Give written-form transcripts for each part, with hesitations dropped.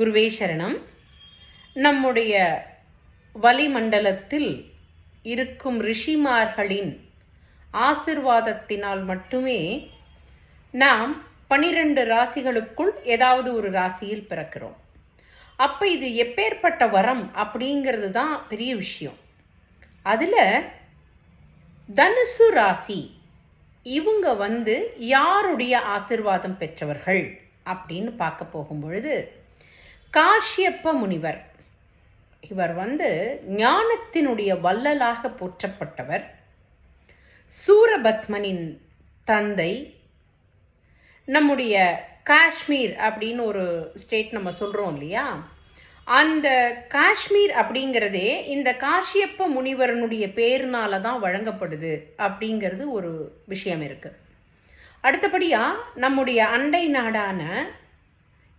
குருவே சரணம். நம்முடைய வளிமண்டலத்தில் இருக்கும் ரிஷிமார்களின் ஆசிர்வாதத்தினால் மட்டுமே நாம் 12 ராசிகளுக்குள் ஏதாவது ஒரு ராசியில் பிறக்கிறோம். அப்போ இது எப்பேற்பட்ட வரம் அப்படிங்கிறது தான் பெரிய விஷயம். அதில் தனுசு ராசி இவங்க யாருடைய ஆசிர்வாதம் பெற்றவர்கள் அப்படின்னு பார்க்க போகும் பொழுது காஷ்யப்ப முனிவர். இவர் ஞானத்தினுடைய வள்ளலாக போற்றப்பட்டவர். சூரபத்மனின் தந்தை. நம்முடைய காஷ்மீர் அப்படின்னு ஒரு ஸ்டேட் நம்ம சொல்கிறோம் இல்லையா, அந்த காஷ்மீர் அப்படிங்கிறதே இந்த காஷ்யப்ப முனிவரனுடைய பேருனால தான் வழங்கப்படுது அப்படிங்கிறது ஒரு விஷயம் இருக்குது. அடுத்தபடியாக நம்முடைய அண்டை நாடான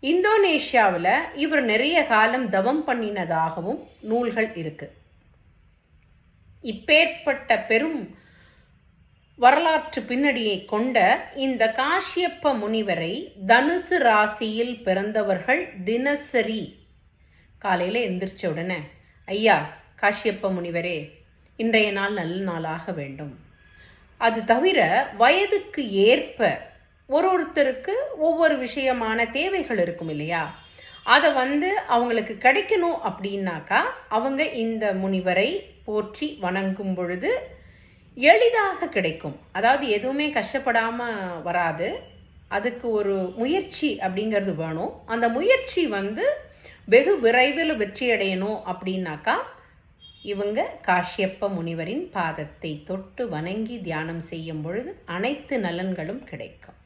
இந்தோனேஷியாவில் இவர் நிறைய காலம் தவம் பண்ணினதாகவும் நூல்கள் இருக்குது. இப்பேற்பட்ட பெரும் வரலாற்று பின்னணியை கொண்ட இந்த காஷ்யப்ப முனிவரை தனுசு ராசியில் பிறந்தவர்கள் தினசரி காலையில் எந்திரிச்ச உடனே, ஐயா காஷ்யப்ப முனிவரே, இன்றைய நாள் நல்ல நாளாக வேண்டும். அது தவிர வயதுக்கு ஏற்ப ஒருத்தருக்கு ஒவ்வொரு விஷயமான தேவைகள் இருக்கும் இல்லையா, அதை அவங்களுக்கு கிடைக்கணும் அப்படின்னாக்கா அவங்க இந்த முனிவரை போற்றி வணங்கும் பொழுது எளிதாக கிடைக்கும். அதாவது எதுவுமே கஷ்டப்படாமல் வராது. அதுக்கு ஒரு முயற்சி அப்படிங்கிறது வேணும். அந்த முயற்சி வெகு விரைவில் வெற்றியடையணும் அப்படின்னாக்கா இவங்க காஷ்யப்ப முனிவரின் பாதத்தை தொட்டு வணங்கி தியானம் செய்யும் பொழுது அனைத்து நலன்களும் கிடைக்கும்.